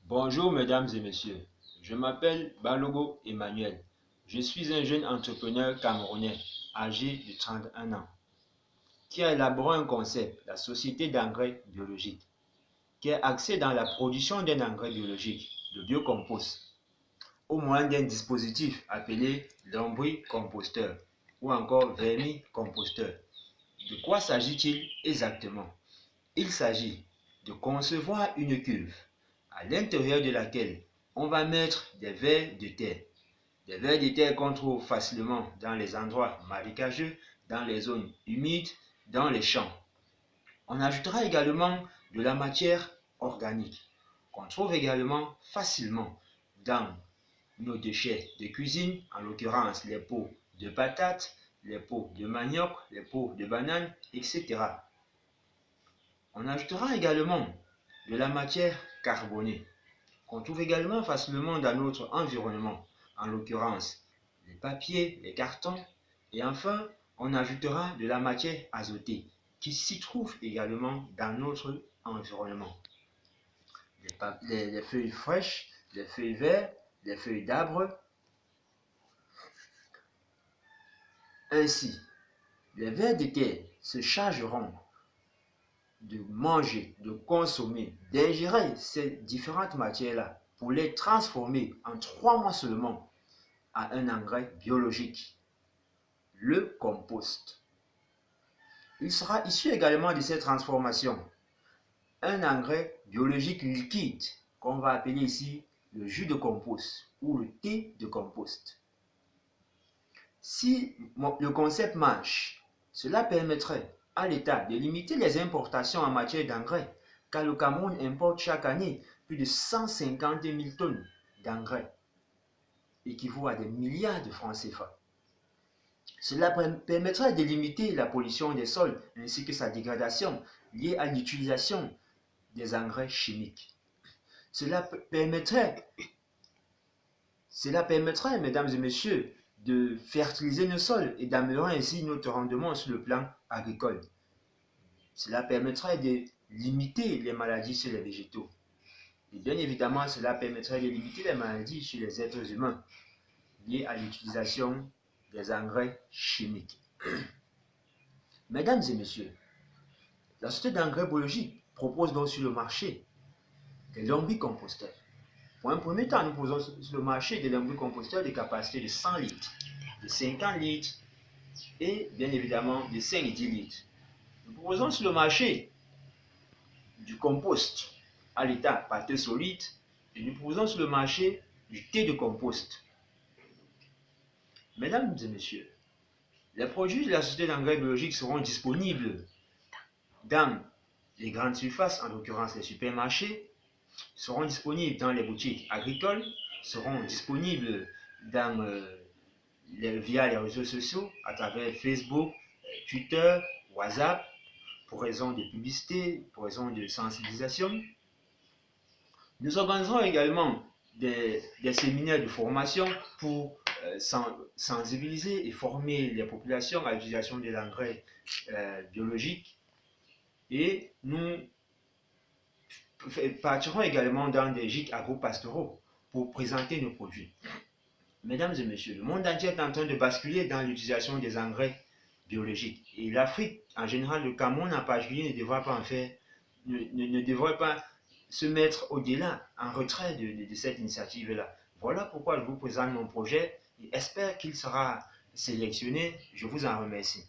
Bonjour mesdames et messieurs, je m'appelle Balogo Emmanuel. Je suis un jeune entrepreneur camerounais âgé de 31 ans qui a élaboré un concept, la société d'engrais biologique, qui est axée dans la production d'un engrais biologique, le biocompost, au moyen d'un dispositif appelé lombricomposteur ou encore vermicomposteur. De quoi s'agit-il exactement? Il s'agit de concevoir une cuve à l'intérieur de laquelle on va mettre des vers de terre. Des vers de terre qu'on trouve facilement dans les endroits marécageux, dans les zones humides, dans les champs. On ajoutera également de la matière organique qu'on trouve également facilement dans nos déchets de cuisine, en l'occurrence les peaux de patates, les peaux de manioc, les peaux de bananes, etc. On ajoutera également de la matière carbonée qu'on trouve également facilement dans notre environnement, en l'occurrence les papiers, les cartons, et enfin on ajoutera de la matière azotée qui s'y trouve également dans notre environnement. Les feuilles fraîches, les feuilles vertes, les feuilles d'arbres. Ainsi, les vers de terre se chargeront de manger, de consommer, d'ingérer ces différentes matières-là pour les transformer en 3 mois seulement à un engrais biologique, le compost. Il sera issu également de cette transformation un engrais biologique liquide qu'on va appeler ici le jus de compost ou le thé de compost. Si le concept marche, cela permettrait à l'État de limiter les importations en matière d'engrais, car le Cameroun importe chaque année plus de 150 000 tonnes d'engrais, équivaut à des milliards de francs CFA. Cela permettrait de limiter la pollution des sols ainsi que sa dégradation liée à l'utilisation des engrais chimiques. Cela permettrait, mesdames et messieurs, de fertiliser nos sols et d'améliorer ainsi notre rendement sur le plan agricole. Cela permettrait de limiter les maladies chez les végétaux. Et bien évidemment, cela permettrait de limiter les maladies chez les êtres humains liées à l'utilisation des engrais chimiques. Mesdames et messieurs, la société d'engrais biologiques propose donc sur le marché des lombricomposteurs. Pour un premier temps, nous posons sur le marché des lombricomposteurs de capacité de 100 litres, de 50 litres et bien évidemment de 5 et 10 litres. Nous proposons sur le marché du compost à l'état pâteux solide et nous proposons sur le marché du thé de compost. Mesdames et messieurs, les produits de la société d'engrais biologiques seront disponibles dans les grandes surfaces, en l'occurrence les supermarchés, seront disponibles dans les boutiques agricoles, seront disponibles via les réseaux sociaux, à travers Facebook, Twitter, WhatsApp, pour raison de publicité, pour raison de sensibilisation. Nous organiserons également des séminaires de formation pour sensibiliser et former les populations à l'utilisation de l'engrais biologique. Et nous partirons également dans des gîtes agro-pastoraux pour présenter nos produits. Mesdames et messieurs, le monde entier est en train de basculer dans l'utilisation des engrais biologiques. Et l'Afrique, en général, le Cameroun en particulier, ne devrait pas se mettre au-delà, en retrait de cette initiative-là. Voilà pourquoi je vous présente mon projet et espère qu'il sera sélectionné. Je vous en remercie.